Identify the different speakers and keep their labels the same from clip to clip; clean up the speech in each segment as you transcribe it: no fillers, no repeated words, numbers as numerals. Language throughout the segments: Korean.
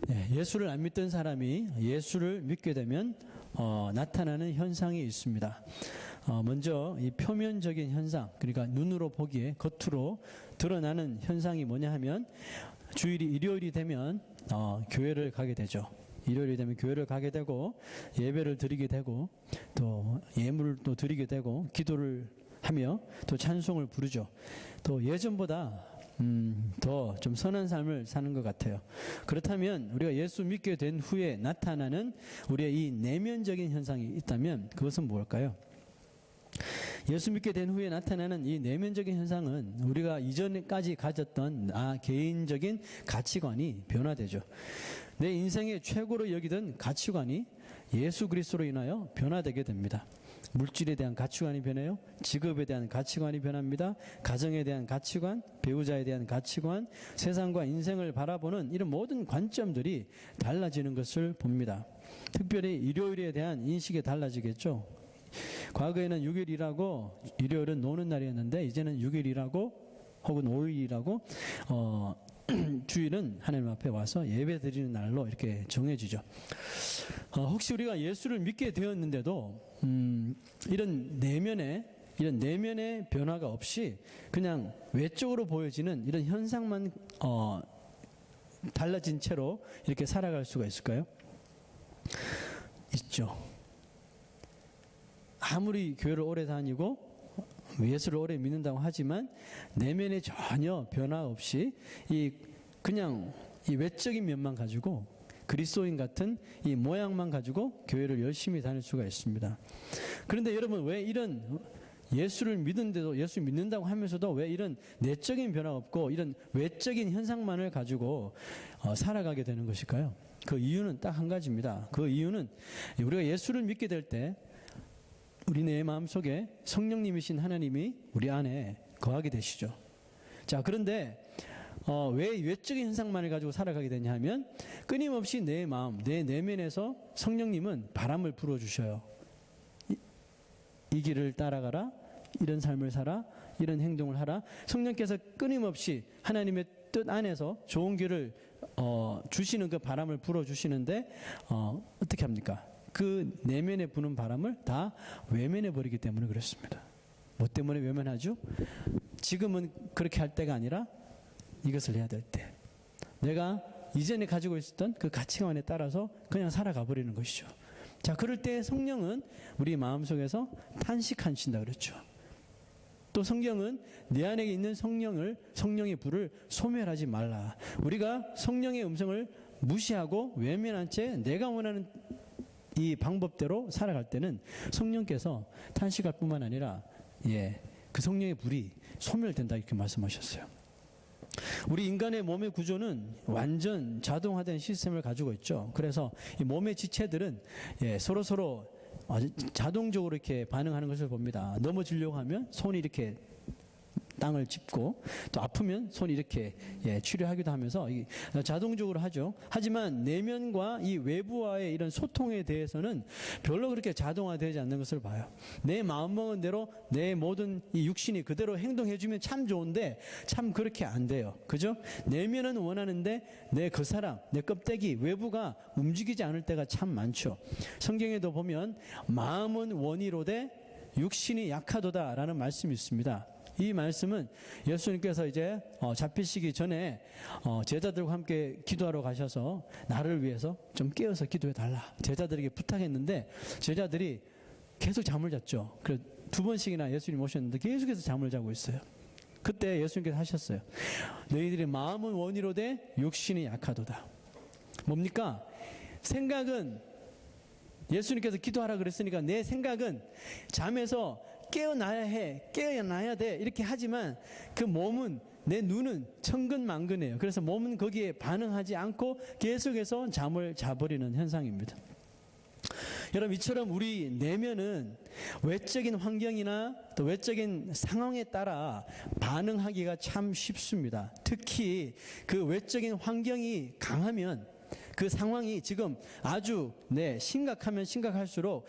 Speaker 1: 네, 예수를 안 믿던 사람이 예수를 믿게 되면 나타나는 현상이 있습니다. 먼저 이 표면적인 현상, 그러니까 눈으로 보기에 겉으로 드러나는 현상이 뭐냐 하면 주일이 일요일이 되면 교회를 가게 되죠. 일요일이 되면 교회를 가게 되고 예배를 드리게 되고 또 예물을 또 드리게 되고 기도를 하며 또 찬송을 부르죠. 또 예전보다 더 좀 선한 삶을 사는 것 같아요. 그렇다면 우리가 예수 믿게 된 후에 나타나는 우리의 이 내면적인 현상이 있다면 그것은 뭘까요? 예수 믿게 된 후에 나타나는 이 내면적인 현상은 우리가 이전까지 가졌던 개인적인 가치관이 변화되죠. 내 인생의 최고로 여기던 가치관이 예수 그리스도로 인하여 변화되게 됩니다. 물질에 대한 가치관이 변해요. 직업에 대한 가치관이 변합니다. 가정에 대한 가치관, 배우자에 대한 가치관, 세상과 인생을 바라보는 이런 모든 관점들이 달라지는 것을 봅니다. 특별히 일요일에 대한 인식이 달라지겠죠. 과거에는 6일 일하고 일요일은 노는 날이었는데 이제는 6일 일하고 혹은 5일 일하고 주일은 하나님 앞에 와서 예배 드리는 날로 이렇게 정해지죠. 혹시 우리가 예수를 믿게 되었는데도 이런 내면의 변화가 없이 그냥 외적으로 보여지는 이런 현상만 달라진 채로 이렇게 살아갈 수가 있을까요? 있죠. 아무리 교회를 오래 다니고 예수를 오래 믿는다고 하지만 내면에 전혀 변화 없이 그냥 이 외적인 면만 가지고 그리스도인 같은 이 모양만 가지고 교회를 열심히 다닐 수가 있습니다. 그런데 여러분, 왜 이런 예수를 믿는데도, 예수 믿는다고 하면서도 왜 이런 내적인 변화가 없고 이런 외적인 현상만을 가지고 살아가게 되는 것일까요? 그 이유는 딱 한 가지입니다. 그 이유는 우리가 예수를 믿게 될 때 우리 내 마음속에 성령님이신 하나님이 우리 안에 거하게 되시죠. 자, 그런데 왜 외적인 현상만을 가지고 살아가게 되냐 하면 끊임없이 내 마음, 내 내면에서 성령님은 바람을 불어주셔요. 이 길을 따라가라, 이런 삶을 살아, 이런 행동을 하라. 성령께서 끊임없이 하나님의 뜻 안에서 좋은 길을 주시는 그 바람을 불어주시는데 어떻게 합니까? 그 내면에 부는 바람을 다 외면해 버리기 때문에 그렇습니다. 뭐 때문에 외면하죠? 지금은 그렇게 할 때가 아니라 이것을 해야 될 때, 내가 이전에 가지고 있었던 그 가치관에 따라서 그냥 살아가 버리는 것이죠. 자, 그럴 때 성령은 우리 마음속에서 탄식하신다 그랬죠. 또 성경은 내 안에 있는 성령의 불을 소멸하지 말라. 우리가 성령의 음성을 무시하고 외면한 채 내가 원하는 이 방법대로 살아갈 때는 성령께서 탄식할 뿐만 아니라 그 성령의 불이 소멸된다 이렇게 말씀하셨어요. 우리 인간의 몸의 구조는 완전 자동화된 시스템을 가지고 있죠. 그래서 이 몸의 지체들은 서로 자동적으로 이렇게 반응하는 것을 봅니다. 넘어지려고 하면 손이 이렇게 땅을 짚고 또 아프면 손이 이렇게 치료하기도 하면서 자동적으로 하죠. 하지만 내면과 이 외부와의 이런 소통에 대해서는 별로 그렇게 자동화되지 않는 것을 봐요. 내 마음먹은 대로 내 모든 이 육신이 그대로 행동해주면 참 좋은데 참 그렇게 안 돼요. 그죠? 내면은 원하는데 내 그 사람, 내 껍데기, 외부가 움직이지 않을 때가 참 많죠. 성경에도 보면 마음은 원이로되 육신이 약하도다라는 말씀이 있습니다. 이 말씀은 예수님께서 이제 잡히시기 전에 제자들과 함께 기도하러 가셔서 나를 위해서 좀 깨어서 기도해 달라 제자들에게 부탁했는데 제자들이 계속 잠을 잤죠. 그래서 2번씩이나 예수님 오셨는데 계속해서 잠을 자고 있어요. 그때 예수님께서 하셨어요. 너희들의 마음은 원이로되 육신이 약하도다. 뭡니까? 생각은 예수님께서 기도하라 그랬으니까 내 생각은 잠에서 깨어나야 돼 이렇게 하지만 그 몸은, 내 눈은 천근만근해요. 그래서 몸은 거기에 반응하지 않고 계속해서 잠을 자버리는 현상입니다. 여러분, 이처럼 우리 내면은 외적인 환경이나 또 외적인 상황에 따라 반응하기가 참 쉽습니다. 특히 그 외적인 환경이 강하면 그 상황이 지금 아주 심각하면 심각할수록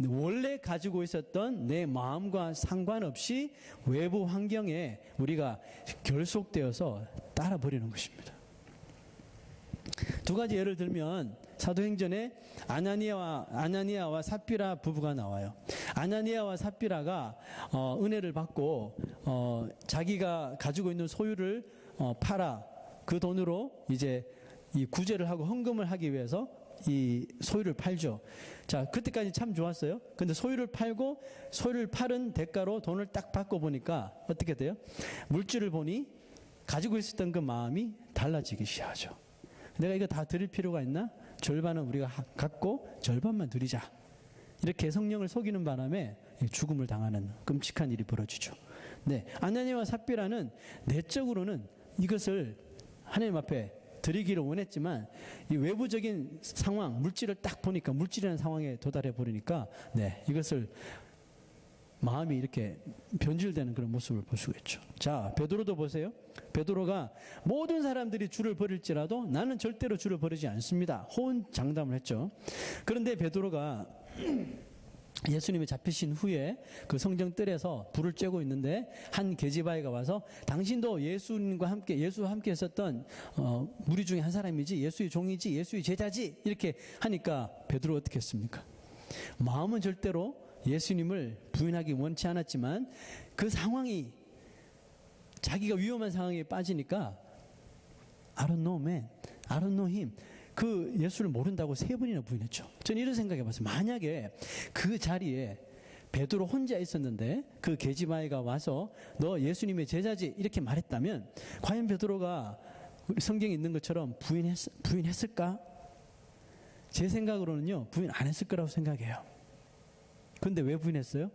Speaker 1: 원래 가지고 있었던 내 마음과 상관없이 외부 환경에 우리가 결속되어서 따라버리는 것입니다. 두 가지 예를 들면 사도행전에 아나니아와 삽비라 부부가 나와요. 아나니아와 삽비라가 은혜를 받고 자기가 가지고 있는 소유를 팔아 그 돈으로 이제 이 구제를 하고 헌금을 하기 위해서 이 소유를 팔죠. 자, 그때까지 참 좋았어요. 근데 소유를 팔고 소유를 팔은 대가로 돈을 딱 받고 보니까 어떻게 돼요? 물질을 보니 가지고 있었던 그 마음이 달라지기 시작하죠. 내가 이거 다 드릴 필요가 있나? 절반은 우리가 갖고 절반만 드리자. 이렇게 성령을 속이는 바람에 죽음을 당하는 끔찍한 일이 벌어지죠. 네, 아나니아와 삽비라는 내적으로는 이것을 하나님 앞에 드리기를 원했지만 이 외부적인 상황, 물질을 딱 보니까 물질이라는 상황에 도달해 버리니까 네, 이것을 마음이 이렇게 변질되는 그런 모습을 볼 수가 있죠. 자, 베드로도 보세요. 베드로가 모든 사람들이 주를 버릴지라도 나는 절대로 주를 버리지 않습니다. 호언장담을 했죠. 그런데 베드로가 예수님이 잡히신 후에 그 성정뜰에서 불을 쬐고 있는데 한 계집아이가 와서 당신도 예수와 함께 했었던 무리 중에 한 사람이지, 예수의 종이지, 예수의 제자지, 이렇게 하니까 베드로 어떻게 했습니까? 마음은 절대로 예수님을 부인하기 원치 않았지만 그 상황이 자기가 위험한 상황에 빠지니까 I don't know man, I don't know him, 그 예수를 모른다고 3번이나 부인했죠. 저는 이런 생각해 봤어요. 만약에 그 자리에 베드로 혼자 있었는데 그 계집아이가 와서 너 예수님의 제자지 이렇게 말했다면 과연 베드로가 성경에 있는 것처럼 부인했을까? 제 생각으로는요, 부인 안 했을 거라고 생각해요. 근데 왜 부인했어요?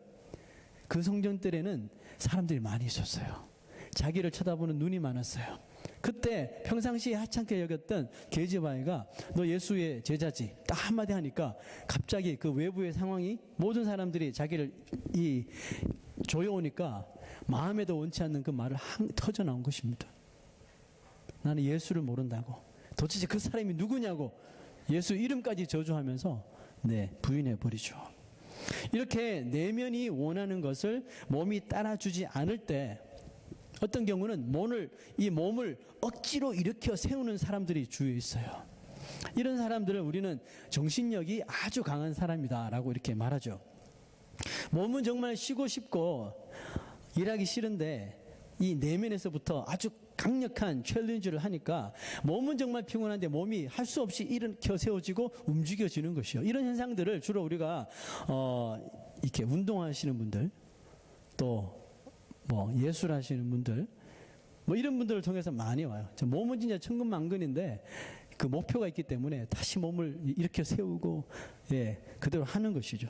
Speaker 1: 그 성전뜰에는 사람들이 많이 있었어요. 자기를 쳐다보는 눈이 많았어요. 그때 평상시에 하찮게 여겼던 계집아이가 너 예수의 제자지 딱 한마디 하니까 갑자기 그 외부의 상황이 모든 사람들이 자기를 조여오니까 마음에도 원치 않는 그 말을 터져 나온 것입니다. 나는 예수를 모른다고, 도대체 그 사람이 누구냐고 예수 이름까지 저주하면서 부인해 버리죠. 이렇게 내면이 원하는 것을 몸이 따라주지 않을 때 어떤 경우는 이 몸을 억지로 일으켜 세우는 사람들이 주위에 있어요. 이런 사람들을 우리는 정신력이 아주 강한 사람이다라고 이렇게 말하죠. 몸은 정말 쉬고 싶고 일하기 싫은데 이 내면에서부터 아주 강력한 챌린지를 하니까 몸은 정말 피곤한데 몸이 할 수 없이 일으켜 세워지고 움직여지는 것이요. 이런 현상들을 주로 우리가 이렇게 운동하시는 분들, 또 예술하시는 분들, 이런 분들을 통해서 많이 와요. 몸은 진짜 천근만근인데 그 목표가 있기 때문에 다시 몸을 일으켜 세우고 그대로 하는 것이죠.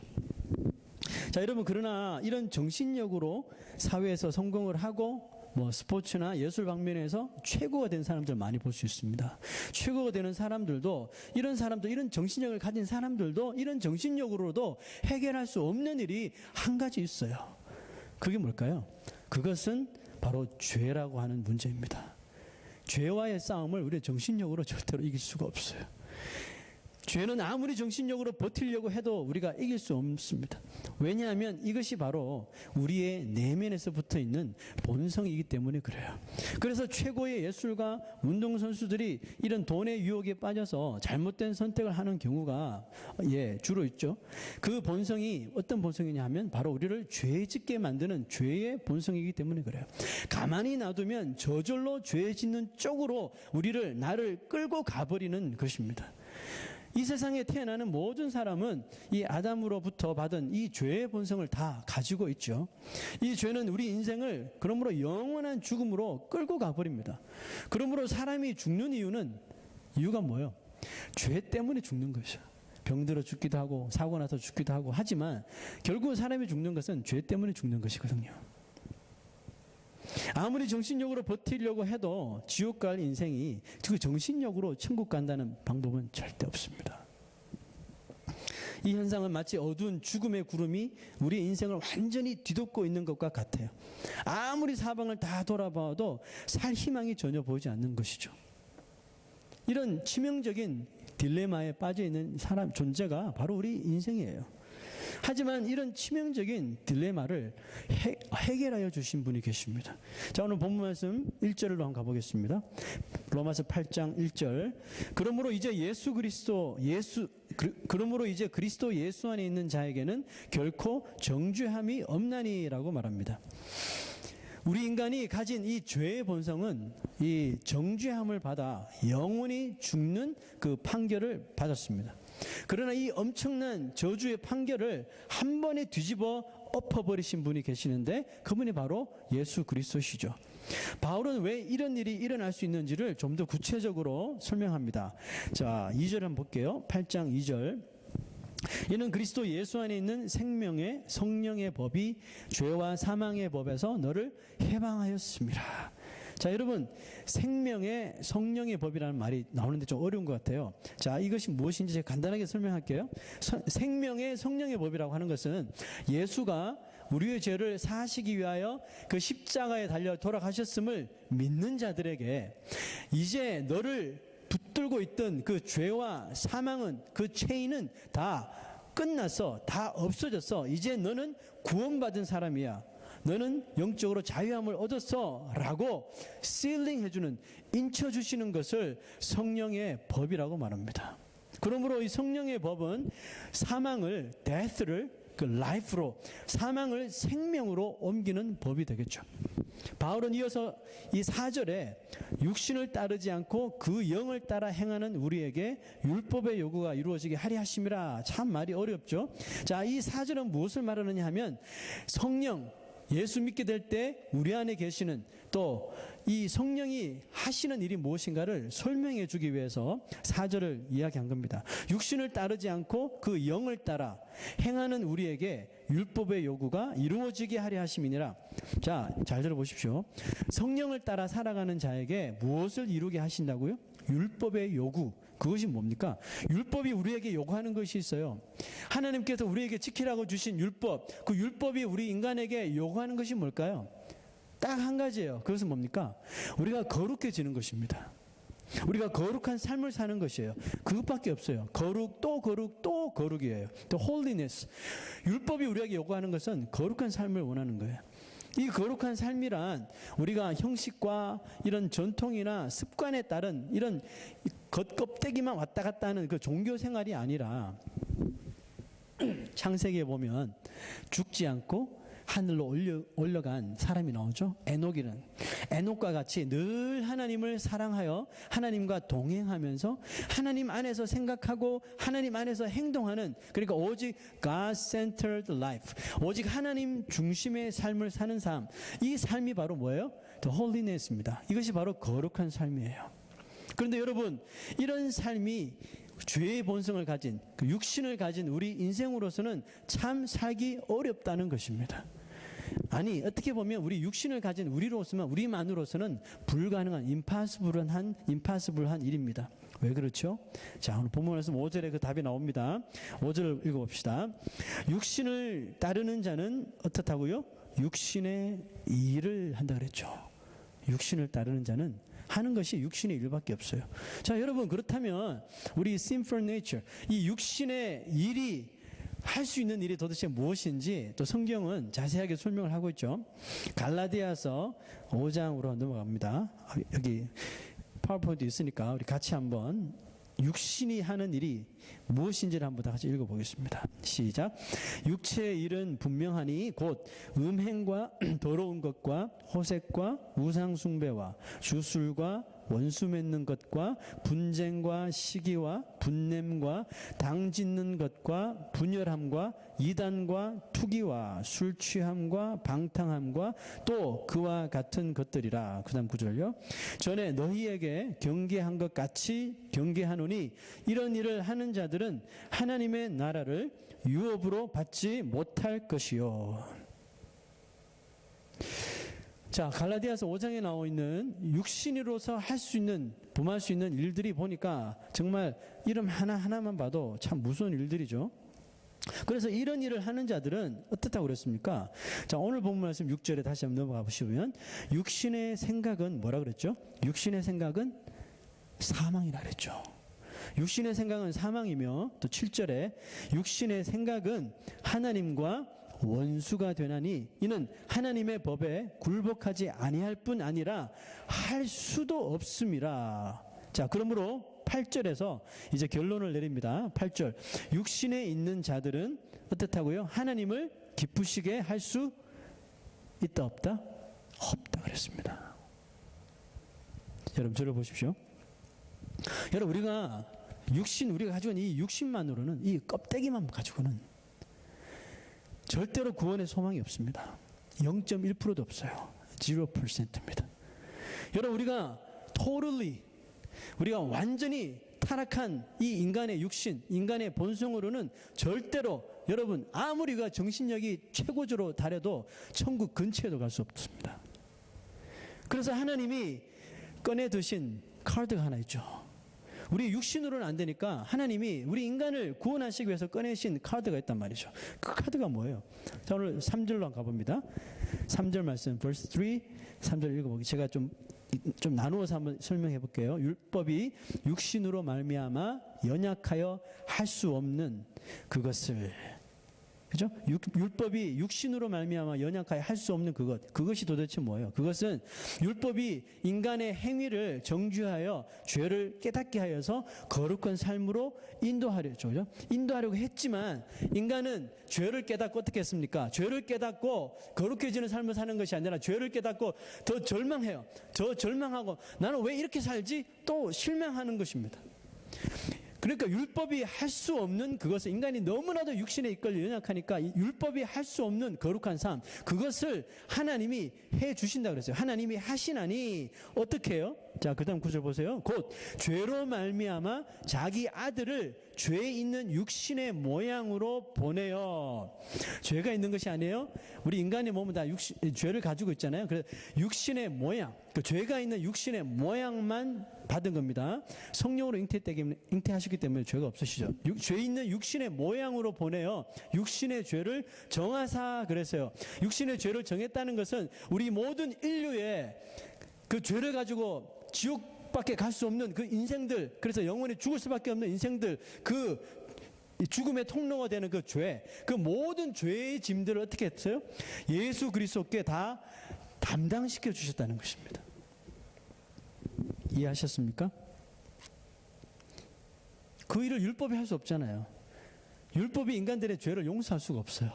Speaker 1: 자, 여러분, 그러나 이런 정신력으로 사회에서 성공을 하고 스포츠나 예술 방면에서 최고가 된 사람들 많이 볼 수 있습니다. 최고가 되는 사람들도, 이런 정신력을 가진 사람들도 이런 정신력으로도 해결할 수 없는 일이 한 가지 있어요. 그게 뭘까요? 그것은 바로 죄라고 하는 문제입니다. 죄와의 싸움을 우리의 정신력으로 절대로 이길 수가 없어요. 죄는 아무리 정신력으로 버티려고 해도 우리가 이길 수 없습니다. 왜냐하면 이것이 바로 우리의 내면에서 붙어 있는 본성이기 때문에 그래요. 그래서 최고의 예술가, 운동선수들이 이런 돈의 유혹에 빠져서 잘못된 선택을 하는 경우가 주로 있죠. 그 본성이 어떤 본성이냐 하면 바로 우리를 죄 짓게 만드는 죄의 본성이기 때문에 그래요. 가만히 놔두면 저절로 죄 짓는 쪽으로 나를 끌고 가버리는 것입니다. 이 세상에 태어나는 모든 사람은 이 아담으로부터 받은 이 죄의 본성을 다 가지고 있죠. 이 죄는 우리 인생을 그러므로 영원한 죽음으로 끌고 가버립니다. 그러므로 사람이 죽는 이유가 뭐예요? 죄 때문에 죽는 것이죠. 병들어 죽기도 하고 사고 나서 죽기도 하고 하지만 결국 사람이 죽는 것은 죄 때문에 죽는 것이거든요. 아무리 정신력으로 버티려고 해도 지옥 갈 인생이 그 정신력으로 천국 간다는 방법은 절대 없습니다. 이 현상은 마치 어두운 죽음의 구름이 우리 인생을 완전히 뒤덮고 있는 것과 같아요. 아무리 사방을 다 돌아봐도 살 희망이 전혀 보이지 않는 것이죠. 이런 치명적인 딜레마에 빠져 있는 존재가 바로 우리 인생이에요. 하지만 이런 치명적인 딜레마를 해결하여 주신 분이 계십니다. 자, 오늘 본문 말씀 1절로 한번 가보겠습니다. 로마서 8장 1절. 그러므로 이제 그리스도 예수 안에 있는 자에게는 결코 정죄함이 없나니라고 말합니다. 우리 인간이 가진 이 죄의 본성은 이 정죄함을 받아 영원히 죽는 그 판결을 받았습니다. 그러나 이 엄청난 저주의 판결을 한 번에 뒤집어 엎어버리신 분이 계시는데 그분이 바로 예수 그리스도시죠. 바울은 왜 이런 일이 일어날 수 있는지를 좀 더 구체적으로 설명합니다. 자, 2절 한번 볼게요. 8장 2절. 이는 그리스도 예수 안에 있는 생명의 성령의 법이 죄와 사망의 법에서 너를 해방하였습니다. 자, 여러분, 생명의 성령의 법이라는 말이 나오는데 좀 어려운 것 같아요. 자, 이것이 무엇인지 제가 간단하게 설명할게요. 생명의 성령의 법이라고 하는 것은 예수가 우리의 죄를 사하시기 위하여 그 십자가에 달려 돌아가셨음을 믿는 자들에게 이제 너를 붙들고 있던 그 죄와 사망은, 그 체인은 다 끝났어. 다 없어졌어. 이제 너는 구원받은 사람이야. 너는 영적으로 자유함을 얻었어 라고 실링 해주는, 인쳐주시는 것을 성령의 법이라고 말합니다. 그러므로 이 성령의 법은 사망을, death를 그 life로, 사망을 생명으로 옮기는 법이 되겠죠. 바울은 이어서 이 4절에 육신을 따르지 않고 그 영을 따라 행하는 우리에게 율법의 요구가 이루어지게 하리 하심이라. 참 말이 어렵죠. 자, 이 4절은 무엇을 말하느냐 하면 성령, 예수 믿게 될 때 우리 안에 계시는, 또 이 성령이 하시는 일이 무엇인가를 설명해 주기 위해서 4절을 이야기한 겁니다. 육신을 따르지 않고 그 영을 따라 행하는 우리에게 율법의 요구가 이루어지게 하려 하심이니라. 자, 잘 들어보십시오. 성령을 따라 살아가는 자에게 무엇을 이루게 하신다고요? 율법의 요구. 그것이 뭡니까? 율법이 우리에게 요구하는 것이 있어요. 하나님께서 우리에게 지키라고 주신 율법, 그 율법이 우리 인간에게 요구하는 것이 뭘까요? 딱 한 가지예요. 그것은 뭡니까? 우리가 거룩해지는 것입니다. 우리가 거룩한 삶을 사는 것이에요. 그것밖에 없어요. 거룩, 또 거룩, 또 거룩이에요. 또 holiness. 율법이 우리에게 요구하는 것은 거룩한 삶을 원하는 거예요. 이 거룩한 삶이란 우리가 형식과 이런 전통이나 습관에 따른 이런 겉껍데기만 왔다 갔다 하는 그 종교 생활이 아니라, 창세기에 보면 죽지 않고 하늘로 올라간 사람이 나오죠. 에녹이는. 에녹과 같이 늘 하나님을 사랑하여 하나님과 동행하면서 하나님 안에서 생각하고 하나님 안에서 행동하는, 그러니까 오직 God-centered life, 오직 하나님 중심의 삶을 사는 삶. 이 삶이 바로 뭐예요? The holiness입니다. 이것이 바로 거룩한 삶이에요. 그런데 여러분, 이런 삶이 죄의 본성을 가진, 그 육신을 가진 우리 인생으로서는 참 살기 어렵다는 것입니다. 아니, 어떻게 보면 우리 육신을 가진 우리만으로서는 불가능한, 임파서블한 일입니다. 왜 그렇죠? 자, 오늘 본문 말씀 5절에 그 답이 나옵니다. 5절을 읽어봅시다. 육신을 따르는 자는 어떻다고요? 육신의 일을 한다 그랬죠. 육신을 따르는 자는 하는 것이 육신의 일밖에 없어요. 자, 여러분, 그렇다면 우리 sinful nature, 이 육신의 일이 할 수 있는 일이 도대체 무엇인지 또 성경은 자세하게 설명을 하고 있죠. 갈라디아서 5장으로 넘어갑니다. 여기 파워포인트 있으니까 우리 같이 한번 육신이 하는 일이 무엇인지를 한번 다 같이 읽어보겠습니다. 시작. 육체의 일은 분명하니 곧 음행과 더러운 것과 호색과 우상숭배와 주술과 원수 맺는 것과 분쟁과 시기와 분냄과 당 짓는 것과 분열함과 이단과 투기와 술 취함과 방탕함과 또 그와 같은 것들이라. 그 다음 9절요. 전에 너희에게 경계한 것 같이 경계하노니 이런 일을 하는 자들은 하나님의 나라를 유업으로 받지 못할 것이요. 자, 갈라디아서 5장에 나와 있는 육신으로서 할 수 있는, 범할 수 있는 일들이 보니까 정말 이름 하나하나만 봐도 참 무서운 일들이죠. 그래서 이런 일을 하는 자들은 어떻다고 그랬습니까? 자, 오늘 본문 말씀 6절에 다시 한번 넘어가 보시면 육신의 생각은 뭐라 그랬죠? 육신의 생각은 사망이라 그랬죠. 육신의 생각은 사망이며, 또 7절에 육신의 생각은 하나님과 원수가 되나니 이는 하나님의 법에 굴복하지 아니할 뿐 아니라 할 수도 없음이라. 자, 그러므로 8절에서 이제 결론을 내립니다. 8절. 육신에 있는 자들은 어떻다고요? 하나님을 기쁘시게 할 수 있다 없다? 없다 그랬습니다. 여러분 저를 보십시오. 여러분 우리가 가지고 있는 이 육신만으로는, 이 껍데기만 가지고는 절대로 구원의 소망이 없습니다. 0.1%도 없어요. 0%입니다. 여러분 우리가 우리가 완전히 타락한 이 인간의 육신, 인간의 본성으로는 절대로 여러분 아무리 우리가 정신력이 최고조로 달해도 천국 근처에도 갈 수 없습니다. 그래서 하나님이 꺼내 드신 카드가 하나 있죠. 우리 육신으로는 안 되니까 하나님이 우리 인간을 구원하시기 위해서 꺼내신 카드가 있단 말이죠. 그 카드가 뭐예요? 자, 오늘 3절로 한번 가봅니다. 3절 말씀, verse 3, 3절 읽어보기. 제가 좀 나누어서 한번 설명해 볼게요. 율법이 육신으로 말미암아 연약하여 할 수 없는 그것을, 그죠? 율법이 육신으로 말미암아 연약하여 할 수 없는 그것이 도대체 뭐예요? 그것은 율법이 인간의 행위를 정죄하여 죄를 깨닫게 하여서 거룩한 삶으로 인도하려죠. 그죠? 인도하려고 했지만 인간은 죄를 깨닫고 어떻게 했습니까? 죄를 깨닫고 거룩해지는 삶을 사는 것이 아니라 죄를 깨닫고 더 절망해요. 더 절망하고 나는 왜 이렇게 살지? 또 실망하는 것입니다. 그러니까 율법이 할 수 없는 그것을, 인간이 너무나도 육신에 이끌려 연약하니까 율법이 할 수 없는 거룩한 삶, 그것을 하나님이 해 주신다 그랬어요. 하나님이 하시나니 어떻게 해요? 자, 그 다음 구절 보세요. 곧 죄로 말미암아 자기 아들을 죄 있는 육신의 모양으로 보내요. 죄가 있는 것이 아니에요. 우리 인간의 몸은 다 죄를 가지고 있잖아요. 그래서 육신의 모양, 그 죄가 있는 육신의 모양만 받은 겁니다. 성령으로 잉태하시기 때문에 죄가 없으시죠. 죄 있는 육신의 모양으로 보내요. 육신의 죄를 정하사 그랬어요. 육신의 죄를 정했다는 것은 우리 모든 인류의 그 죄를 가지고 지옥밖에 갈 수 없는 그 인생들, 그래서 영원히 죽을 수밖에 없는 인생들, 그 죽음의 통로가 되는 그 죄, 그 모든 죄의 짐들을 어떻게 했어요? 예수 그리스도께 다 담당시켜 주셨다는 것입니다. 이해하셨습니까? 그 일을 율법이 할 수 없잖아요. 율법이 인간들의 죄를 용서할 수가 없어요.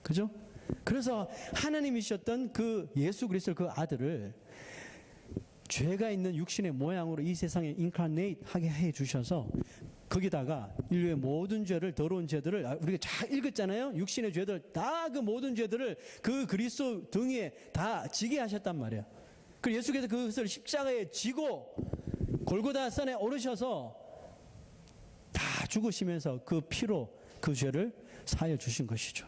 Speaker 1: 그죠? 그래서 하나님이셨던 그 예수 그리스도 그 아들을 죄가 있는 육신의 모양으로 이 세상에 인카네이트 하게 해 주셔서 거기다가 인류의 모든 죄를, 더러운 죄들을, 우리가 잘 읽었잖아요. 육신의 죄들 다, 그 모든 죄들을 그 그리스도 등에 다 지게 하셨단 말이에요. 그리고 예수께서 그것을 십자가에 지고 골고다 산에 오르셔서 다 죽으시면서 그 피로 그 죄를 사하여 주신 것이죠.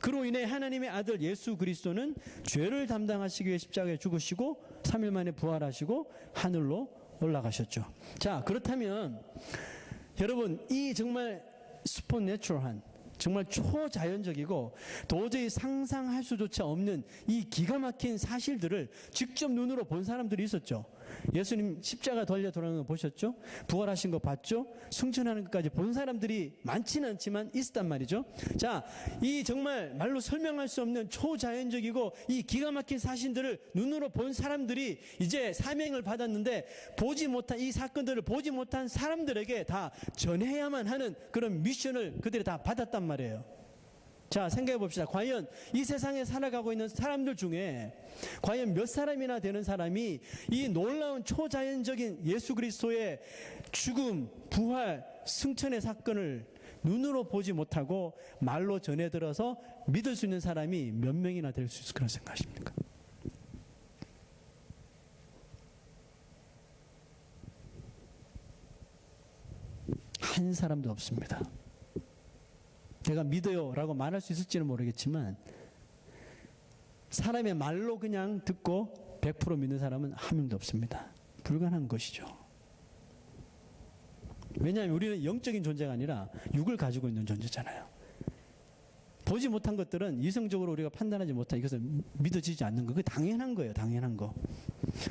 Speaker 1: 그로 인해 하나님의 아들 예수 그리스도는 죄를 담당하시기 위해 십자가에 죽으시고 3일 만에 부활하시고 하늘로 올라가셨죠. 자, 그렇다면 여러분, 이 정말 슈퍼내추럴한, 정말 초자연적이고 도저히 상상할 수조차 없는 이 기가 막힌 사실들을 직접 눈으로 본 사람들이 있었죠. 예수님 십자가 돌려 돌아가는 거 보셨죠? 부활하신 거 봤죠? 승천하는 것까지 본 사람들이 많지는 않지만 있었단 말이죠. 자, 이 정말 말로 설명할 수 없는 초자연적이고 이 기가 막힌 사실들을 눈으로 본 사람들이 이제 사명을 받았는데, 보지 못한 이 사건들을 보지 못한 사람들에게 다 전해야만 하는 그런 미션을 그들이 다 받았단 말이에요. 자, 생각해 봅시다. 과연 이 세상에 살아가고 있는 사람들 중에 과연 몇 사람이나 되는 사람이 이 놀라운 초자연적인 예수 그리스도의 죽음, 부활, 승천의 사건을 눈으로 보지 못하고 말로 전해 들어서 믿을 수 있는 사람이 몇 명이나 될 수 있을 거라 생각하십니까? 한 사람도 없습니다. 내가 믿어요 라고 말할 수 있을지는 모르겠지만 사람의 말로 그냥 듣고 100% 믿는 사람은 한 명도 없습니다. 불가능한 것이죠. 왜냐하면 우리는 영적인 존재가 아니라 육을 가지고 있는 존재잖아요. 보지 못한 것들은 이성적으로 우리가 판단하지 못한 이것은 믿어지지 않는 거, 그게 당연한 거예요. 당연한 거.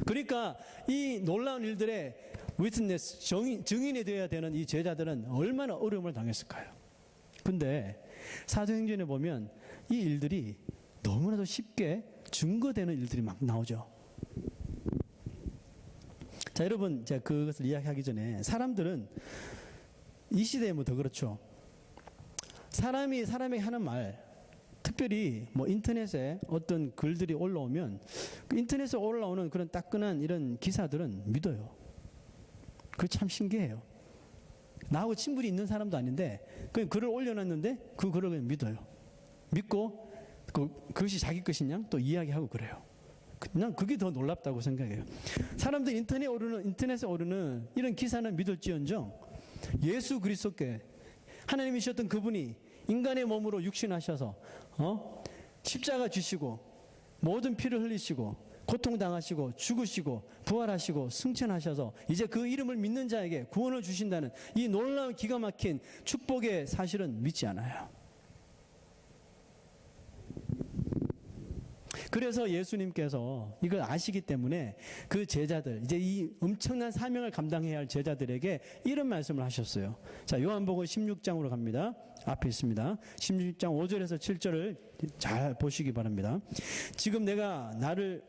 Speaker 1: 그러니까 이 놀라운 일들의 위트네스, 증인이 되어야 되는 이 제자들은 얼마나 어려움을 당했을까요? 근데 사도행전에 보면 이 일들이 너무나도 쉽게 증거되는 일들이 막 나오죠. 자, 여러분, 제가 그것을 이야기하기 전에 사람들은 이 시대에 뭐 더 그렇죠. 사람이 사람에게 하는 말, 특별히 뭐 인터넷에 어떤 글들이 올라오면 그 인터넷에 올라오는 그런 따끈한 이런 기사들은 믿어요. 그게 참 신기해요. 나하고 친분이 있는 사람도 아닌데 그 글을 올려놨는데 그 글을 그냥 믿어요. 믿고 그것이 자기 것이냐 또 이야기하고 그래요. 난 그게 더 놀랍다고 생각해요. 사람들 인터넷에 오르는 이런 기사는 믿을지언정 예수 그리스도께 하나님이셨던 그분이 인간의 몸으로 육신하셔서 십자가 지시고 모든 피를 흘리시고 고통당하시고 죽으시고 부활하시고 승천하셔서 이제 그 이름을 믿는 자에게 구원을 주신다는 이 놀라운 기가 막힌 축복의 사실은 믿지 않아요. 그래서 예수님께서 이걸 아시기 때문에 그 제자들, 이제 이 엄청난 사명을 감당해야 할 제자들에게 이런 말씀을 하셨어요. 자, 요한복음 16장으로 갑니다. 앞에 있습니다. 16장 5절에서 7절을 잘 보시기 바랍니다. 지금 내가 나를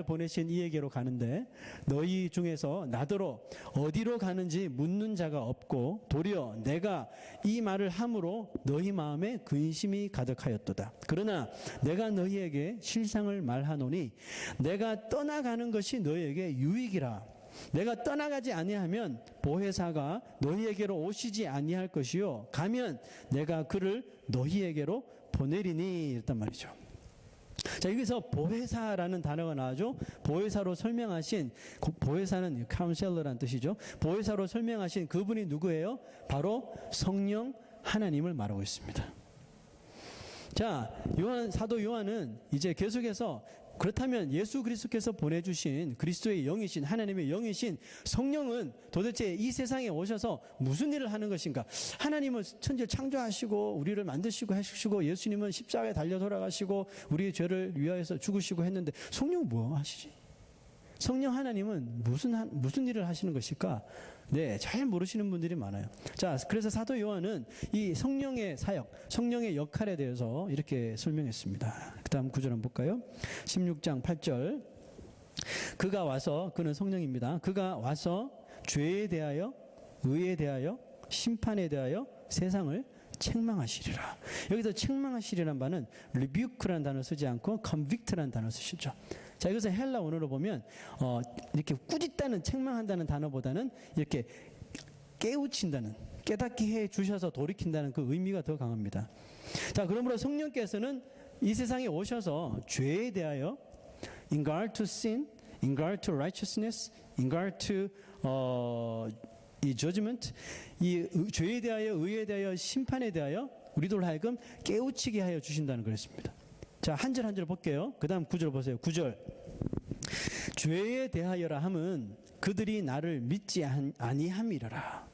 Speaker 1: 보내신 이에게로 가는데 너희 중에서 나더러 어디로 가는지 묻는 자가 없고 도리어 내가 이 말을 함으로 너희 마음에 근심이 가득하였도다. 그러나 내가 너희에게 실상을 말하노니 내가 떠나가는 것이 너희에게 유익이라. 내가 떠나가지 아니하면 보혜사가 너희에게로 오시지 아니할 것이요 가면 내가 그를 너희에게로 보내리니 이랬단 말이죠. 자, 여기서 보혜사라는 단어가 나오죠. 보혜사로 설명하신, 보혜사는 카운셀러라는 뜻이죠. 보혜사로 설명하신 그분이 누구예요? 바로 성령 하나님을 말하고 있습니다. 자, 사도 요한은 이제 계속해서 그렇다면 예수 그리스도께서 보내주신 그리스도의 영이신 하나님의 영이신 성령은 도대체 이 세상에 오셔서 무슨 일을 하는 것인가? 하나님은 천지를 창조하시고 우리를 만드시고 하시고 예수님은 십자가에 달려 돌아가시고 우리의 죄를 위하여서 죽으시고 했는데 성령은 뭐 하시지? 성령 하나님은 무슨 일을 하시는 것일까? 네, 잘 모르시는 분들이 많아요. 자, 그래서 사도 요한은 이 성령의 사역, 성령의 역할에 대해서 이렇게 설명했습니다. 그 다음 구절 한번 볼까요? 16장 8절. 그가 와서, 그는 성령입니다. 그가 와서 죄에 대하여, 의에 대하여, 심판에 대하여 세상을 책망하시리라. 여기서 책망하시리란 바는 rebuke라는 단어를 쓰지 않고 convict라는 단어를 쓰시죠. 자, 이것을 헬라 원어로 보면 이렇게 꾸짖다는, 책망한다는 단어보다는 이렇게 깨우친다는, 깨닫게 해 주셔서 돌이킨다는 그 의미가 더 강합니다. 자, 그러므로 성령께서는 이 세상에 오셔서 죄에 대하여 in regard to sin, in regard to righteousness, in regard to 이 judgment, 이 죄에 대하여, 의에 대하여, 심판에 대하여 우리들 하여금 깨우치게 하여 주신다는 그랬습니다. 자, 한 절 한 절 볼게요. 그 다음 9절 보세요. 9절. 죄에 대하여라 함은 그들이 나를 믿지 아니함이라라.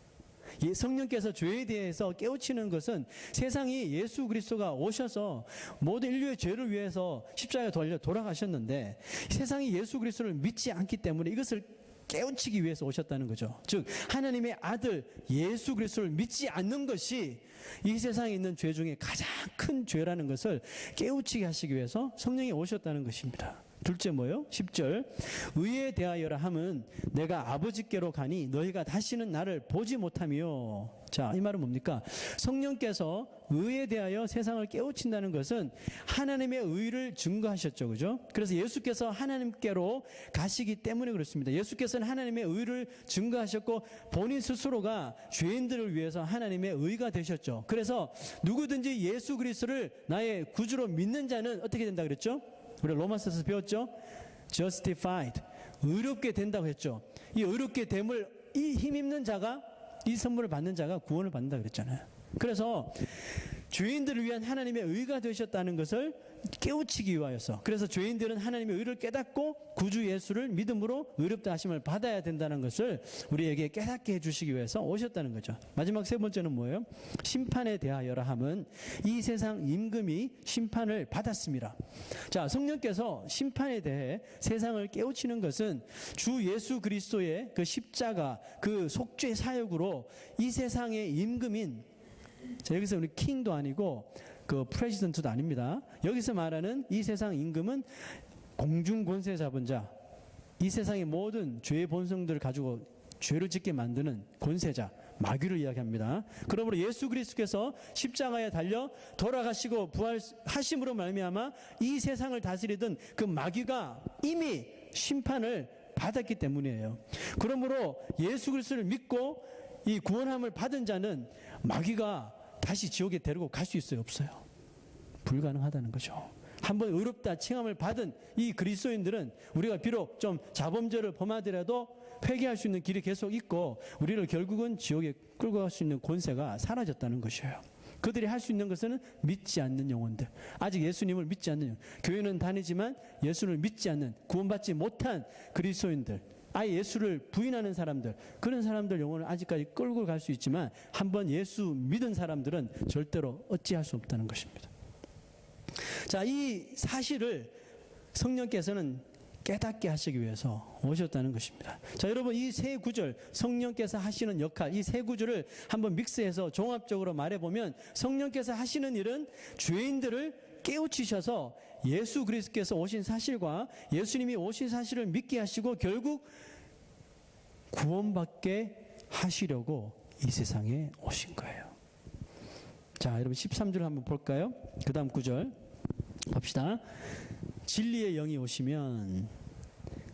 Speaker 1: 성령께서 죄에 대해서 깨우치는 것은 세상이 예수 그리스도가 오셔서 모든 인류의 죄를 위해서 십자가에 달려 돌아가셨는데 세상이 예수 그리스도를 믿지 않기 때문에 이것을 깨우치기 위해서 오셨다는 거죠. 즉 하나님의 아들 예수 그리스도를 믿지 않는 것이 이 세상에 있는 죄 중에 가장 큰 죄라는 것을 깨우치게 하시기 위해서 성령이 오셨다는 것입니다. 둘째 뭐요? 10절. 의에 대하여라 함은 내가 아버지께로 가니 너희가 다시는 나를 보지 못하며. 자, 이 말은 뭡니까? 성령께서 의에 대하여 세상을 깨우친다는 것은 하나님의 의를 증거하셨죠. 그죠? 그래서 예수께서 하나님께로 가시기 때문에 그렇습니다. 예수께서는 하나님의 의를 증거하셨고 본인 스스로가 죄인들을 위해서 하나님의 의가 되셨죠. 그래서 누구든지 예수 그리스도를 나의 구주로 믿는 자는 어떻게 된다 그랬죠? 우리 로마서에서 배웠죠? justified. 의롭게 된다고 했죠. 이 의롭게 됨을 이 힘입는 자가 이 선물을 받는 자가 구원을 받는다 그랬잖아요. 그래서 죄인들을 위한 하나님의 의가 되셨다는 것을 깨우치기 위하여서 그래서 죄인들은 하나님의 의를 깨닫고 구주 예수를 믿음으로 의롭다 하심을 받아야 된다는 것을 우리에게 깨닫게 해주시기 위해서 오셨다는 거죠. 마지막 세 번째는 뭐예요? 심판에 대하여라 함은 이 세상 임금이 심판을 받았습니다. 자, 성령께서 심판에 대해 세상을 깨우치는 것은 주 예수 그리스도의 그 십자가 그 속죄 사역으로 이 세상의 임금인 자, 여기서 우리 킹도 아니고 그 프레지던트도 아닙니다. 여기서 말하는 이 세상 임금은 공중 권세 잡은 자, 이 세상의 모든 죄의 본성들을 가지고 죄를 짓게 만드는 권세자, 마귀를 이야기합니다. 그러므로 예수 그리스도께서 십자가에 달려 돌아가시고 부활하심으로 말미암아 이 세상을 다스리던 그 마귀가 이미 심판을 받았기 때문이에요. 그러므로 예수 그리스도를 믿고 이 구원함을 받은 자는 마귀가 다시 지옥에 데리고 갈 수 있어요, 없어요? 불가능하다는 거죠. 한번 의롭다 칭함을 받은 이 그리스도인들은 우리가 비록 좀 자범죄를 범하더라도 회개할 수 있는 길이 계속 있고 우리를 결국은 지옥에 끌고 갈 수 있는 권세가 사라졌다는 것이에요. 그들이 할 수 있는 것은 믿지 않는 영혼들, 아직 예수님을 믿지 않는 영혼, 교회는 다니지만 예수를 믿지 않는, 구원받지 못한 그리스도인들, 아예 예수를 부인하는 사람들, 그런 사람들 영혼을 아직까지 끌고 갈 수 있지만 한번 예수 믿은 사람들은 절대로 어찌할 수 없다는 것입니다. 자, 이 사실을 성령께서는 깨닫게 하시기 위해서 오셨다는 것입니다. 자, 여러분, 이 세 구절, 성령께서 하시는 역할, 이 세 구절을 한번 믹스해서 종합적으로 말해보면 성령께서 하시는 일은 죄인들을 깨우치셔서 예수 그리스도께서 오신 사실과 예수님이 오신 사실을 믿게 하시고 결국 구원받게 하시려고 이 세상에 오신 거예요. 자, 여러분 13절 한번 볼까요? 그 다음 구절 봅시다. 진리의 영이 오시면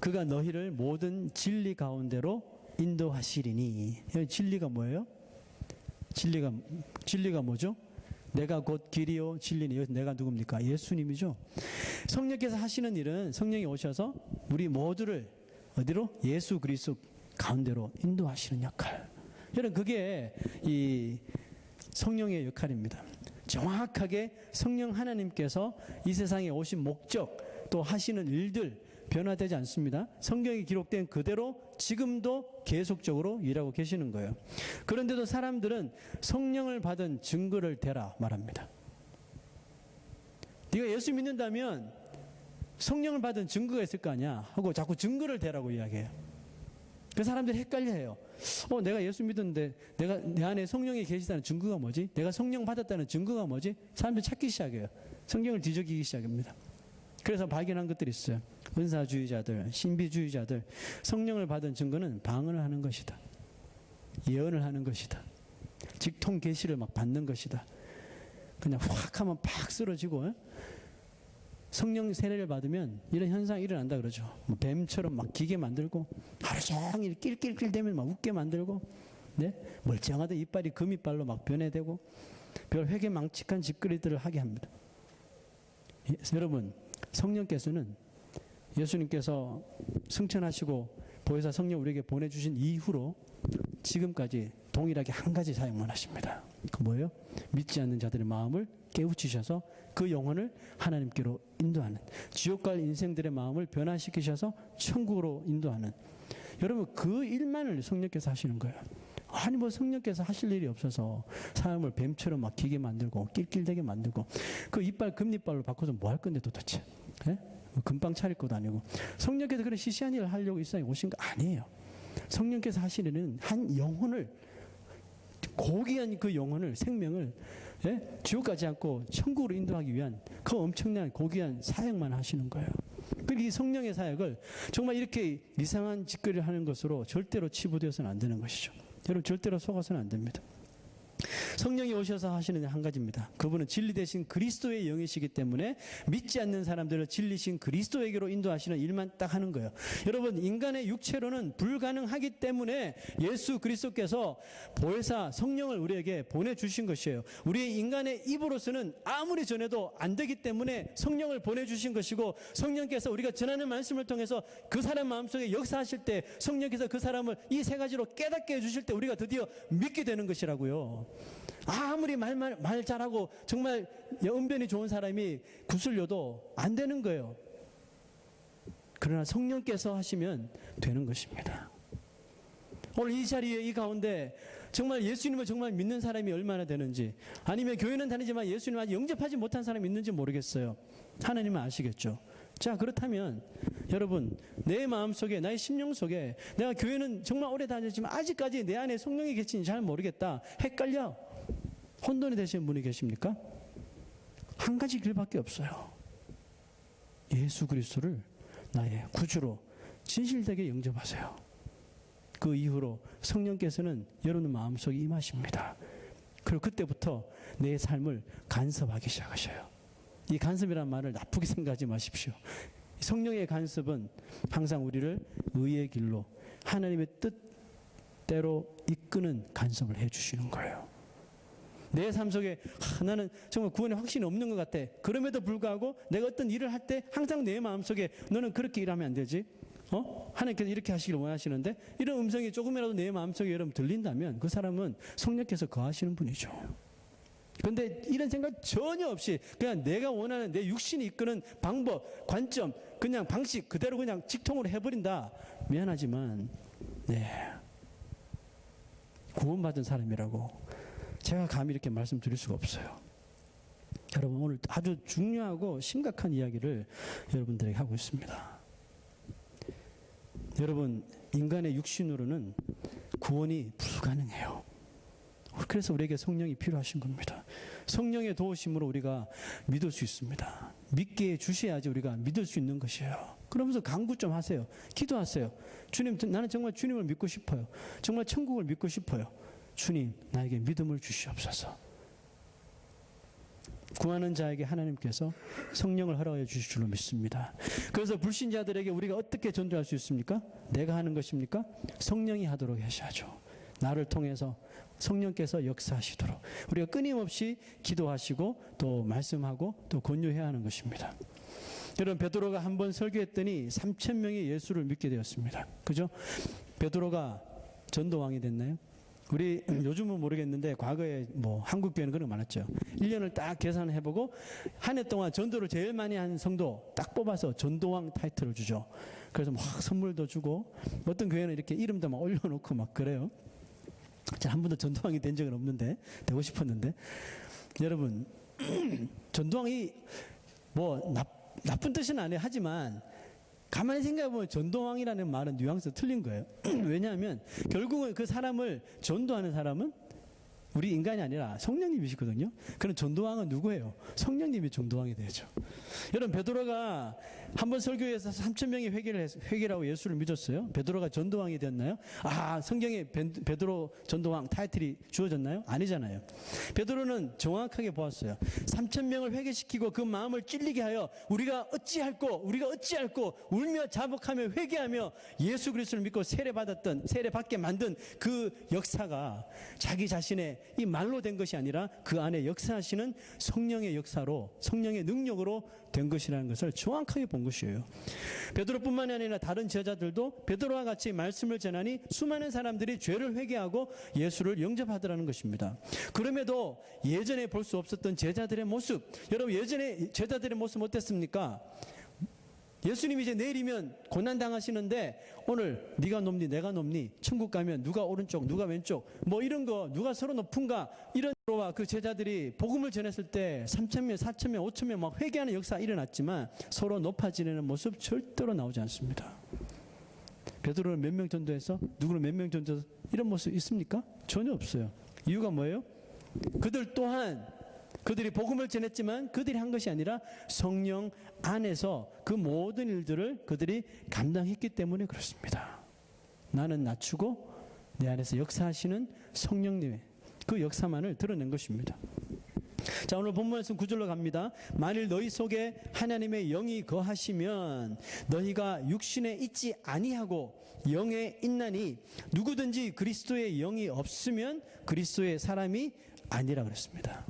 Speaker 1: 그가 너희를 모든 진리 가운데로 인도하시리니. 진리가 뭐예요? 진리가 뭐죠? 내가 곧 길이요 진리니. 내가 누굽니까? 예수님이죠. 성령께서 하시는 일은 성령이 오셔서 우리 모두를 어디로? 예수 그리스도 가운데로 인도하시는 역할. 여러분, 그게 이 성령의 역할입니다. 정확하게 성령 하나님께서 이 세상에 오신 목적, 또 하시는 일들 변화되지 않습니다. 성경에 기록된 그대로 지금도 계속적으로 일하고 계시는 거예요. 그런데도 사람들은 성령을 받은 증거를 대라 말합니다. 네가 예수 믿는다면 성령을 받은 증거가 있을 거 아니야 하고 자꾸 증거를 대라고 이야기해요. 그 사람들이 헷갈려해요. 내가 예수 믿었는데 내 안에 성령이 계시다는 증거가 뭐지? 내가 성령 받았다는 증거가 뭐지? 사람들이 찾기 시작해요. 성경을 뒤적이기 시작합니다. 그래서 발견한 것들이 있어요. 은사주의자들, 신비주의자들, 성령을 받은 증거는 방언을 하는 것이다. 예언을 하는 것이다. 직통 계시를 막 받는 것이다. 그냥 확 하면 팍 쓰러지고, 성령 세례를 받으면 이런 현상이 일어난다 그러죠. 뭐 뱀처럼 막 기계 만들고 하루 종일 낄낄낄대면 막 웃게 만들고, 네? 멀쩡하던 이빨이 금이빨로 막 변해되고 별 회개망측한 짓거리들을 하게 합니다. 여러분, 성령께서는 예수님께서 승천하시고 보혜사 성령 우리에게 보내주신 이후로 지금까지 동일하게 한 가지 사역만 하십니다. 그 뭐예요? 믿지 않는 자들의 마음을 깨우치셔서 그 영혼을 하나님께로 인도하는, 지옥 갈 인생들의 마음을 변화시키셔서 천국으로 인도하는, 여러분 그 일만을 성령께서 하시는 거예요. 아니 뭐 성령께서 하실 일이 없어서 사람을 뱀처럼 막 기게 만들고 낄낄대게 만들고 그 이빨 금이빨로 바꿔서 뭐 할 건데 도대체, 예? 금방 차릴 것도 아니고. 성령께서 그런 시시한 일을 하려고 이 세상에 오신 거 아니에요. 성령께서 하시는 일은 한 영혼을, 고귀한 그 영혼을, 생명을, 예? 지옥 가지 않고 천국으로 인도하기 위한 그 엄청난 고귀한 사역만 하시는 거예요. 그리고 이 성령의 사역을 정말 이렇게 이상한 짓거리를 하는 것으로 절대로 치부되어서는 안 되는 것이죠. 여러분 절대로 속아서는 안 됩니다. 성령이 오셔서 하시는 한 가지입니다. 그분은 진리 대신 그리스도의 영이시기 때문에 믿지 않는 사람들을 진리신 그리스도에게로 인도하시는 일만 딱 하는 거예요. 여러분, 인간의 육체로는 불가능하기 때문에 예수 그리스도께서 보혜사 성령을 우리에게 보내주신 것이에요. 우리의 인간의 입으로서는 아무리 전해도 안 되기 때문에 성령을 보내주신 것이고, 성령께서 우리가 전하는 말씀을 통해서 그 사람 마음속에 역사하실 때 성령께서 그 사람을 이 세 가지로 깨닫게 해주실 때 우리가 드디어 믿게 되는 것이라고요. 아무리 말 잘하고 정말 언변이 좋은 사람이 구슬려도 안 되는 거예요. 그러나 성령께서 하시면 되는 것입니다. 오늘 이 자리에, 이 가운데 정말 예수님을 정말 믿는 사람이 얼마나 되는지, 아니면 교회는 다니지만 예수님을 아직 영접하지 못한 사람이 있는지 모르겠어요. 하나님은 아시겠죠. 자, 그렇다면 여러분, 내 마음속에, 나의 심령 속에, 내가 교회는 정말 오래 다녔지만 아직까지 내 안에 성령이 계신지 잘 모르겠다, 헷갈려, 혼돈이 되시는 분이 계십니까? 한 가지 길밖에 없어요. 예수 그리스도를 나의 구주로 진실되게 영접하세요. 그 이후로 성령께서는 여러분 마음속에 임하십니다. 그리고 그때부터 내 삶을 간섭하기 시작하셔요. 이 간섭이란 말을 나쁘게 생각하지 마십시오. 성령의 간섭은 항상 우리를 의의 길로 하나님의 뜻대로 이끄는 간섭을 해주시는 거예요. 내 삶 속에 나는 정말 구원에 확신이 없는 것 같아. 그럼에도 불구하고 내가 어떤 일을 할 때 항상 내 마음속에 너는 그렇게 일하면 안 되지. 하나님께서 이렇게 하시길 원하시는데 이런 음성이 조금이라도 내 마음속에 여러분 들린다면 그 사람은 성령께서 거하시는 분이죠. 그런데 이런 생각 전혀 없이 그냥 내가 원하는 내 육신이 이끄는 방법, 관점, 그냥 방식 그대로 그냥 직통으로 해버린다. 미안하지만 구원받은 사람이라고 제가 감히 이렇게 말씀드릴 수가 없어요. 여러분 오늘 아주 중요하고 심각한 이야기를 여러분들에게 하고 있습니다. 여러분 인간의 육신으로는 구원이 불가능해요. 그래서 우리에게 성령이 필요하신 겁니다. 성령의 도우심으로 우리가 믿을 수 있습니다. 믿게 해주셔야지 우리가 믿을 수 있는 것이에요. 그러면서 간구 좀 하세요. 기도하세요. 주님, 나는 정말 주님을 믿고 싶어요. 정말 천국을 믿고 싶어요. 주님, 나에게 믿음을 주시옵소서. 구하는 자에게 하나님께서 성령을 허락해 주실 줄로 믿습니다. 그래서 불신자들에게 우리가 어떻게 전도할 수 있습니까? 내가 하는 것입니까? 성령이 하도록 하셔야죠. 나를 통해서 성령께서 역사하시도록 우리가 끊임없이 기도하시고 또 말씀하고 또 권유해야 하는 것입니다. 여러분 베드로가 한번 설교했더니 3,000명이 예수를 믿게 되었습니다. 그죠? 베드로가 전도왕이 됐나요? 우리 요즘은 모르겠는데 과거에 한국 교회는 그런 거 많았죠. 1년을 딱 계산해보고 한 해 동안 전도를 제일 많이 한 성도 딱 뽑아서 전도왕 타이틀을 주죠. 그래서 막 선물도 주고 어떤 교회는 이렇게 이름도 막 올려놓고 막 그래요. 제가 한 번도 전도왕이 된 적은 없는데 되고 싶었는데 여러분 전도왕이 나쁜 뜻은 안 해요. 하지만 가만히 생각해보면 전도왕이라는 말은 뉘앙스 틀린 거예요. 왜냐하면 결국은 그 사람을 전도하는 사람은 우리 인간이 아니라 성령님이시거든요. 그럼 전도왕은 누구예요? 성령님이 전도왕이 되죠. 여러분 베드로가 한번 설교에서 3,000명이 회개를 하고 예수를 믿었어요. 베드로가 전도왕이 되었나요? 성경에 베드로 전도왕 타이틀이 주어졌나요? 아니잖아요. 베드로는 정확하게 보았어요. 3,000명을 회개시키고 그 마음을 찔리게 하여 우리가 어찌할꼬 울며 자복하며 회개하며 예수 그리스도를 믿고 세례받게 만든 그 역사가 자기 자신의 이 말로 된 것이 아니라 그 안에 역사하시는 성령의 역사로 성령의 능력으로 된 것이라는 것을 정확하게 본 것이에요. 베드로뿐만이 아니라 다른 제자들도 베드로와 같이 말씀을 전하니 수많은 사람들이 죄를 회개하고 예수를 영접하더라는 것입니다. 그럼에도 예전에 볼 수 없었던 제자들의 모습, 여러분 예전에 제자들의 모습 어땠습니까? 예수님이 이제 내일이면 고난당하시는데 오늘 네가 높니 내가 높니 천국 가면 누가 오른쪽 누가 왼쪽 이런 거 누가 서로 높은가 이런 로와 그 제자들이 복음을 전했을 때 3,000명 4,000명 5,000명 막 회개하는 역사가 일어났지만 서로 높아지는 모습 절대로 나오지 않습니다. 베드로는 몇 명 전도해서 누구는 몇 명 전도해서 이런 모습 있습니까? 전혀 없어요. 이유가 뭐예요? 그들 또한 그들이 복음을 전했지만 그들이 한 것이 아니라 성령 안에서 그 모든 일들을 그들이 감당했기 때문에 그렇습니다. 나는 낮추고 내 안에서 역사하시는 성령님의 그 역사만을 드러낸 것입니다. 자, 오늘 본문 말씀 9절로 갑니다. 만일 너희 속에 하나님의 영이 거하시면 너희가 육신에 있지 아니하고 영에 있나니 누구든지 그리스도의 영이 없으면 그리스도의 사람이 아니라 그랬습니다.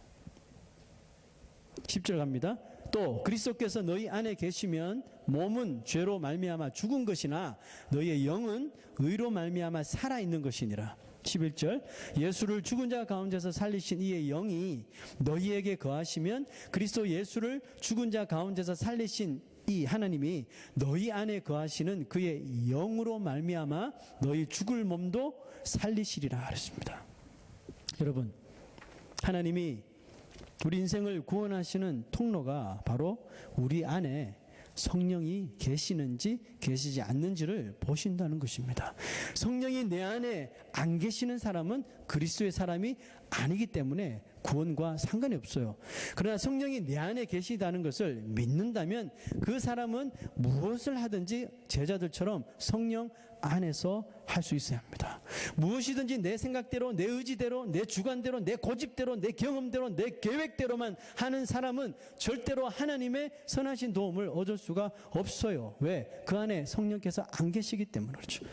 Speaker 1: 10절 갑니다. 또 그리스도께서 너희 안에 계시면 몸은 죄로 말미암아 죽은 것이나 너희의 영은 의로 말미암아 살아있는 것이니라. 11절 예수를 죽은 자 가운데서 살리신 이의 영이 너희에게 거하시면 그리스도 예수를 죽은 자 가운데서 살리신 이 하나님이 너희 안에 거하시는 그의 영으로 말미암아 너희 죽을 몸도 살리시리라 하셨습니다. 여러분 하나님이 우리 인생을 구원하시는 통로가 바로 우리 안에 성령이 계시는지 계시지 않는지를 보신다는 것입니다. 성령이 내 안에 안 계시는 사람은 그리스도의 사람이 아니기 때문에 구원과 상관이 없어요. 그러나 성령이 내 안에 계시다는 것을 믿는다면 그 사람은 무엇을 하든지 제자들처럼 성령 안에서 할 수 있어야 합니다. 무엇이든지 내 생각대로, 내 의지대로, 내 주관대로, 내 고집대로, 내 경험대로, 내 계획대로만 하는 사람은 절대로 하나님의 선하신 도움을 얻을 수가 없어요. 왜? 그 안에 성령께서 안 계시기 때문에 그렇죠.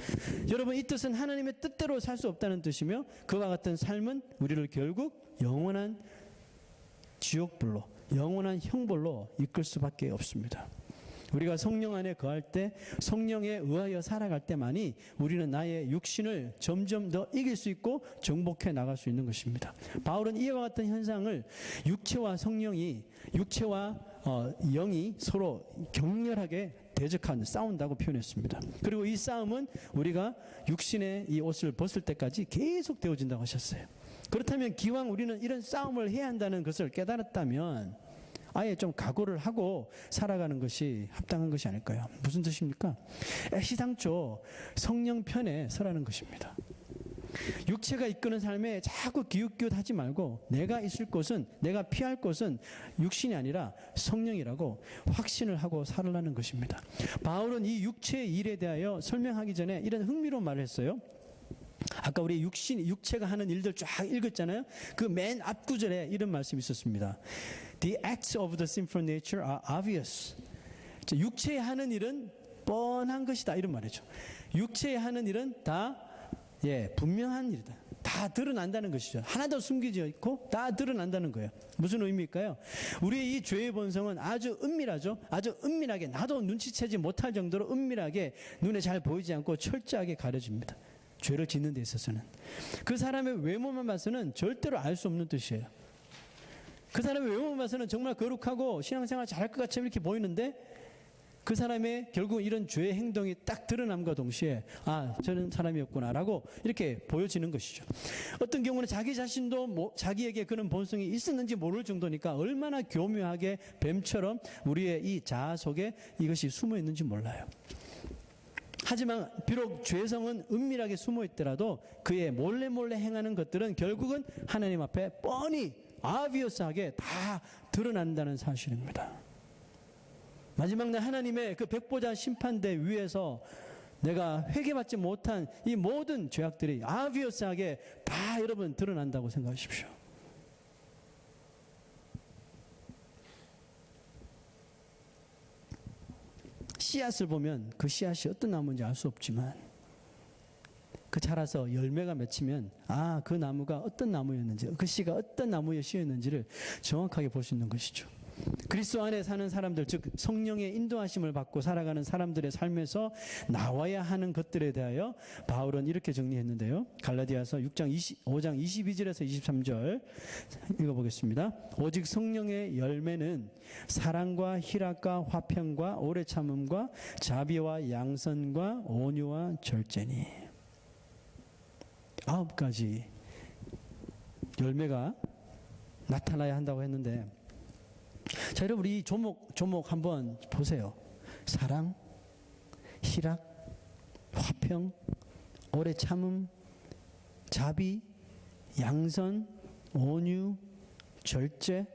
Speaker 1: 여러분, 이 뜻은 하나님의 뜻대로 살 수 없다는 뜻이며, 그와 같은 삶은 우리를 결국 영원한 지옥불로, 영원한 형벌로 이끌 수밖에 없습니다. 우리가 성령 안에 거할 때, 성령에 의하여 살아갈 때만이 우리는 나의 육신을 점점 더 이길 수 있고 정복해 나갈 수 있는 것입니다. 바울은 이와 같은 현상을 육체와 성령이, 육체와 영이 서로 격렬하게 대적하는, 싸운다고 표현했습니다. 그리고 이 싸움은 우리가 육신의 이 옷을 벗을 때까지 계속 되어진다고 하셨어요. 그렇다면 기왕 우리는 이런 싸움을 해야 한다는 것을 깨달았다면 아예 좀 각오를 하고 살아가는 것이 합당한 것이 아닐까요? 무슨 뜻입니까? 애시당초 성령 편에 서라는 것입니다. 육체가 이끄는 삶에 자꾸 기웃기웃하지 말고 내가 있을 곳은, 내가 피할 곳은 육신이 아니라 성령이라고 확신을 하고 살으라는 것입니다. 바울은 이 육체의 일에 대하여 설명하기 전에 이런 흥미로운 말을 했어요. 아까 우리 육체가 하는 일들 쫙 읽었잖아요. 그 맨 앞 구절에 이런 말씀이 있었습니다. The acts of the sinful nature are obvious. 육체에 하는 일은 뻔한 것이다, 이런 말이죠. 육체에 하는 일은 다 분명한 일이다. 다 드러난다는 것이죠. 하나도 숨기지 않고 다 드러난다는 거예요. 무슨 의미일까요? 우리의 이 죄의 본성은 아주 은밀하죠. 아주 은밀하게, 나도 눈치채지 못할 정도로 은밀하게 눈에 잘 보이지 않고 철저하게 가려집니다. 죄를 짓는 데 있어서는. 그 사람의 외모만 봐서는 절대로 알 수 없는 뜻이에요. 그 사람의 외모만 봐서는 정말 거룩하고 신앙생활 잘할 것 같이 이렇게 보이는데, 그 사람의 결국 이런 죄의 행동이 딱 드러남과 동시에 저는 사람이었구나라고 이렇게 보여지는 것이죠. 어떤 경우는 자기 자신도 자기에게 그런 본성이 있었는지 모를 정도니까 얼마나 교묘하게 뱀처럼 우리의 이 자아 속에 이것이 숨어 있는지 몰라요. 하지만 비록 죄성은 은밀하게 숨어 있더라도 그의 몰래 행하는 것들은 결국은 하나님 앞에 뻔히 obvious하게 다 드러난다는 사실입니다. 마지막 날 하나님의 그 백보자 심판대 위에서 내가 회개받지 못한 이 모든 죄악들이 obvious하게 다 여러분 드러난다고 생각하십시오. 씨앗을 보면 그 씨앗이 어떤 나무인지 알 수 없지만 그 자라서 열매가 맺히면 그 나무가 어떤 나무였는지, 그 씨가 어떤 나무에 씌었는지를 정확하게 볼 수 있는 것이죠. 그리스도 안에 사는 사람들, 즉 성령의 인도하심을 받고 살아가는 사람들의 삶에서 나와야 하는 것들에 대하여 바울은 이렇게 정리했는데요. 갈라디아서 5장 22절에서 23절 읽어보겠습니다. 오직 성령의 열매는 사랑과 희락과 화평과 오래 참음과 자비와 양선과 온유와 절제니. 9가지 열매가 나타나야 한다고 했는데, 자, 여러분 이 조목 한번 보세요. 사랑, 희락, 화평, 오래 참음, 자비, 양선, 온유, 절제.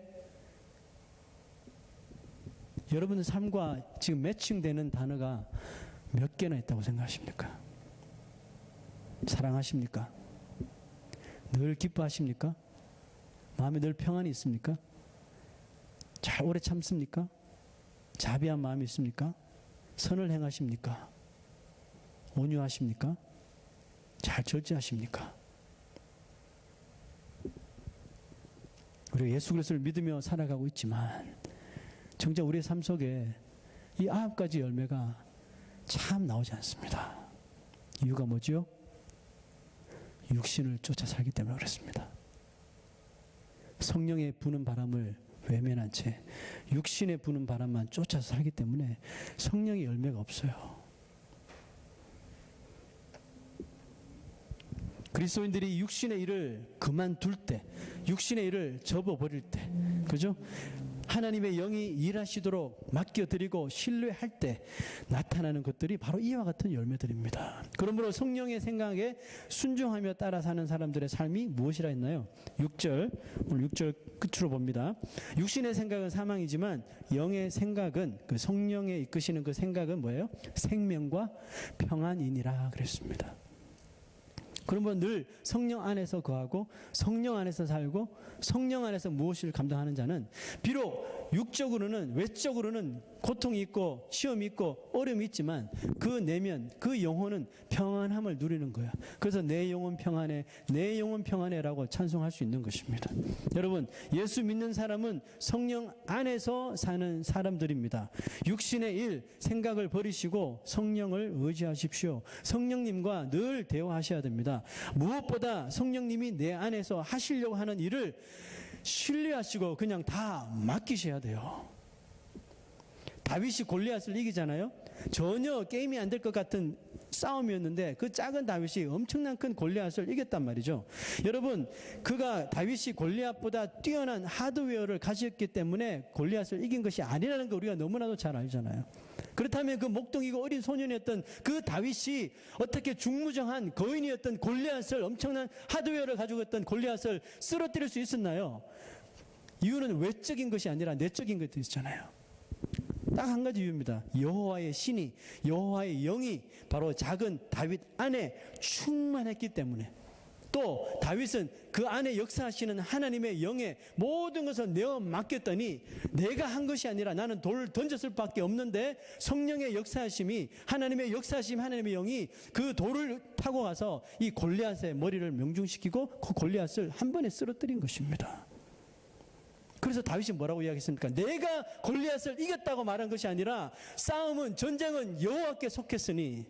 Speaker 1: 여러분의 삶과 지금 매칭되는 단어가 몇 개나 있다고 생각하십니까? 사랑하십니까? 늘 기뻐하십니까? 마음에 늘 평안이 있습니까? 잘 오래 참습니까? 자비한 마음이 있습니까? 선을 행하십니까? 온유하십니까? 잘 절제하십니까? 우리가 예수 그리스도를 믿으며 살아가고 있지만 정작 우리의 삶 속에 이 9가지 열매가 참 나오지 않습니다. 이유가 뭐죠? 육신을 쫓아 살기 때문에 그렇습니다. 성령의 부는 바람을 외면한 채 육신에 부는 바람만 쫓아서 살기 때문에 성령의 열매가 없어요. 그리스도인들이 육신의 일을 그만둘 때, 육신의 일을 접어버릴 때, 그죠? 하나님의 영이 일하시도록 맡겨드리고 신뢰할 때 나타나는 것들이 바로 이와 같은 열매들입니다. 그러므로 성령의 생각에 순종하며 따라 사는 사람들의 삶이 무엇이라 했나요? 6절, 오늘 6절 끝으로 봅니다. 육신의 생각은 사망이지만 영의 생각은, 그 성령의 이끄시는 그 생각은 뭐예요? 생명과 평안이니라 그랬습니다. 그러면 늘 성령 안에서 거하고 성령 안에서 살고 성령 안에서 무엇을 감당하는 자는 비록 육적으로는, 외적으로는 고통이 있고 시험이 있고 어려움이 있지만 그 내면, 그 영혼은 평안함을 누리는 거야. 그래서 내 영혼 평안해, 내 영혼 평안해라고 찬송할 수 있는 것입니다. 여러분, 예수 믿는 사람은 성령 안에서 사는 사람들입니다. 육신의 일, 생각을 버리시고 성령을 의지하십시오. 성령님과 늘 대화하셔야 됩니다. 무엇보다 성령님이 내 안에서 하시려고 하는 일을 신뢰하시고 그냥 다 맡기셔야 돼요. 다윗이 골리앗을 이기잖아요. 전혀 게임이 안 될 것 같은 싸움이었는데 그 작은 다윗이 엄청난 큰 골리앗을 이겼단 말이죠. 여러분, 다윗이 골리앗보다 뛰어난 하드웨어를 가졌기 때문에 골리앗을 이긴 것이 아니라는 거 우리가 너무나도 잘 알잖아요. 그렇다면 그 목동이고 어린 소년이었던 그 다윗이 어떻게 중무정한 거인이었던 골리앗을, 엄청난 하드웨어를 가지고 있던 골리앗을 쓰러뜨릴 수 있었나요? 이유는 외적인 것이 아니라 내적인 것도 있잖아요. 딱 한 가지 이유입니다. 여호와의 신이, 여호와의 영이 바로 작은 다윗 안에 충만했기 때문에, 또 다윗은 그 안에 역사하시는 하나님의 영에 모든 것을 내어 맡겼더니 내가 한 것이 아니라 나는 돌을 던졌을 밖에 없는데 성령의 역사하심이, 하나님의 역사하심, 하나님의 영이 그 돌을 타고 가서 이 골리앗의 머리를 명중시키고 그 골리앗을 한 번에 쓰러뜨린 것입니다. 그래서 다윗이 뭐라고 이야기했습니까? 내가 골리앗을 이겼다고 말한 것이 아니라 싸움은, 전쟁은 여호와께 속했으니,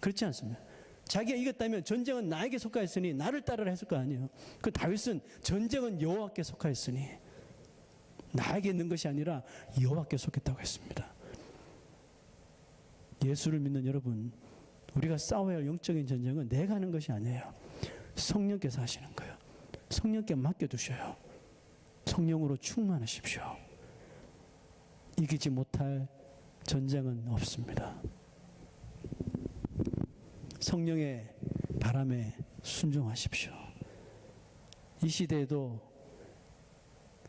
Speaker 1: 그렇지 않습니까? 자기가 이겼다면 전쟁은 나에게 속하였으니 나를 따르라 했을 거 아니에요. 그 다윗은 전쟁은 여호와께 속하였으니 나에게 있는 것이 아니라 여호와께 속했다고 했습니다. 예수를 믿는 여러분, 우리가 싸워야 할 영적인 전쟁은 내가 하는 것이 아니에요. 성령께서 하시는 거예요. 성령께 맡겨두셔요. 성령으로 충만하십시오. 이기지 못할 전쟁은 없습니다. 성령의 바람에 순종하십시오. 이 시대에도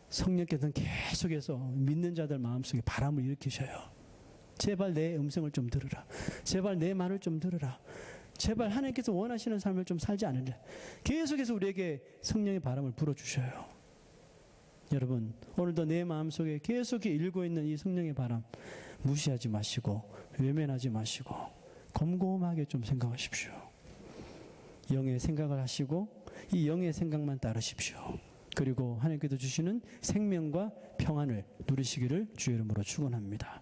Speaker 1: 성령께서는 계속해서 믿는 자들 마음속에 바람을 일으키셔요. 제발 내 음성을 좀 들으라. 제발 내 말을 좀 들으라. 제발 하나님께서 원하시는 삶을 좀 살지 않으려. 계속해서 우리에게 성령의 바람을 불어주셔요. 여러분, 오늘도 내 마음속에 계속 일고 있는 이 성령의 바람 무시하지 마시고 외면하지 마시고 곰곰하게 좀 생각하십시오. 영의 생각을 하시고 이 영의 생각만 따르십시오. 그리고 하나님께서 주시는 생명과 평안을 누리시기를 주의 이름으로 축원합니다.